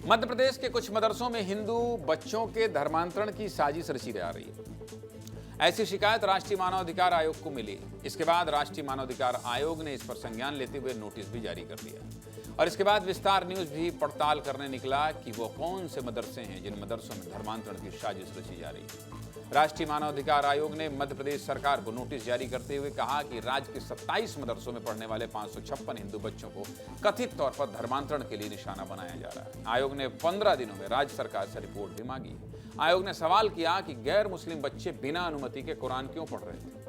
मध्य प्रदेश के कुछ मदरसों में हिंदू बच्चों के धर्मांतरण की साजिश रची जा रही है। ऐसी शिकायत राष्ट्रीय मानवाधिकार आयोग को मिली। इसके बाद राष्ट्रीय मानवाधिकार आयोग ने इस पर संज्ञान लेते हुए नोटिस भी जारी कर दिया और इसके बाद विस्तार न्यूज भी पड़ताल करने निकला कि वो कौन से मदरसे हैं जिन मदरसों में धर्मांतरण की साजिश रची जा रही है। राष्ट्रीय मानवाधिकार आयोग ने मध्य प्रदेश सरकार को नोटिस जारी करते हुए कहा कि राज्य के 27 मदरसों में पढ़ने वाले 556 हिंदू बच्चों को कथित तौर पर धर्मांतरण के लिए निशाना बनाया जा रहा है। आयोग ने 15 दिनों में राज्य सरकार से रिपोर्ट भी मांगी। आयोग ने सवाल किया कि गैर मुस्लिम बच्चे बिना अनुमति के कुरान क्यों पढ़ रहे थे।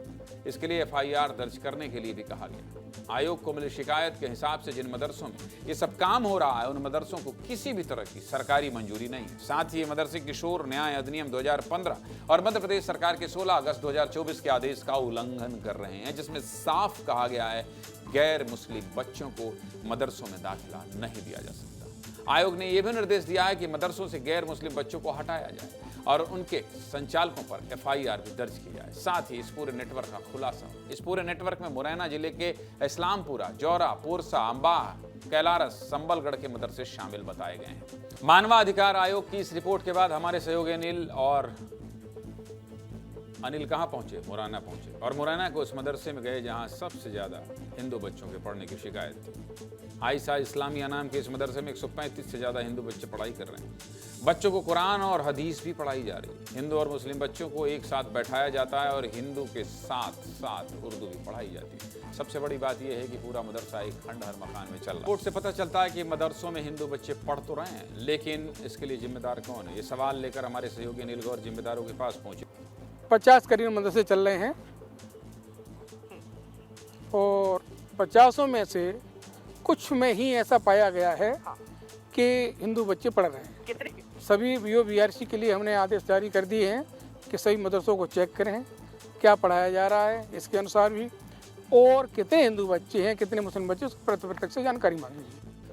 इसके लिए FIR दर्ज करने के लिए भी कहा गया। आयोग को मिली शिकायत के हिसाब से जिन मदरसों में ये सब काम हो रहा है उन मदरसों को किसी भी तरह की सरकारी मंजूरी नहीं है। साथ ही ये मदरसे किशोर न्याय अधिनियम 2015 और मध्य प्रदेश सरकार के 16 अगस्त 2024 के आदेश का उल्लंघन कर रहे हैं, जिसमें साफ कहा गया है गैर मुस्लिम बच्चों को मदरसों में दाखिला नहीं दिया जा सकता। आयोग ने यह भी निर्देश दिया है कि मदरसों से गैर मुस्लिम बच्चों को हटाया जाए और उनके संचालकों पर FIR भी दर्ज की जाए। साथ ही इस पूरे नेटवर्क का खुलासा हो। इस पूरे नेटवर्क में मुरैना जिले के इस्लामपुरा, जौरा, पोरसा, अंबाह, कैलारस, संबलगढ़ के मदरसे शामिल बताए गए हैं। मानवाधिकार आयोग की इस रिपोर्ट के बाद हमारे सहयोगी अनिल कहाँ पहुंचे? मुरैना पहुंचे और मुरैना के उस मदरसे में गए जहां सबसे ज्यादा हिंदू बच्चों के पढ़ने की शिकायत थी। आयशा इस्लामिया नाम के इस मदरसे में 135 से ज्यादा हिंदू बच्चे पढ़ाई कर रहे हैं। बच्चों को कुरान और हदीस भी पढ़ाई जा रही है। हिंदू और मुस्लिम बच्चों को एक साथ बैठाया जाता है और हिंदू के साथ साथ उर्दू भी पढ़ाई जाती है। सबसे बड़ी बात यह है कि पूरा मदरसा एक खंडहर मकान में चल रहा है। रिपोर्ट से पता चलता है कि मदरसों में हिंदू बच्चे पढ़ तो रहे हैं, लेकिन इसके लिए जिम्मेदार कौन है? ये सवाल लेकर हमारे सहयोगी अनिल गौर जिम्मेदारों के पास पहुंचे। 50 करीब मदरसे चल रहे हैं और 50 में से कुछ में ही ऐसा पाया गया है कि हिंदू बच्चे पढ़ रहे हैं। सभी BOBRC के लिए हमने आदेश जारी कर दिए हैं कि सभी मदरसों को चेक करें क्या पढ़ाया जा रहा है, इसके अनुसार भी, और कितने हिंदू बच्चे हैं, कितने मुस्लिम बच्चे, उसको प्रत्यक्ष से जानकारी मांगी।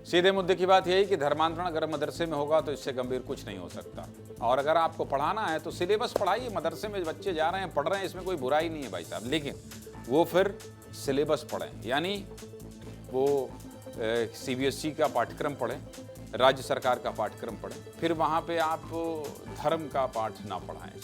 सीधे मुद्दे की बात यही कि धर्मांतरण अगर मदरसे में होगा तो इससे गंभीर कुछ नहीं हो सकता। और अगर आपको पढ़ाना है तो सिलेबस पढ़ाइए। मदरसे में बच्चे जा रहे हैं, पढ़ रहे हैं, इसमें कोई बुराई नहीं है भाई साहब, लेकिन वो फिर सिलेबस पढ़ें, यानी वो CBSE का पाठ्यक्रम पढ़ें, राज्य सरकार का पाठ्यक्रम पढ़ें, फिर वहाँ पे आप धर्म का पाठ ना पढ़ाएं।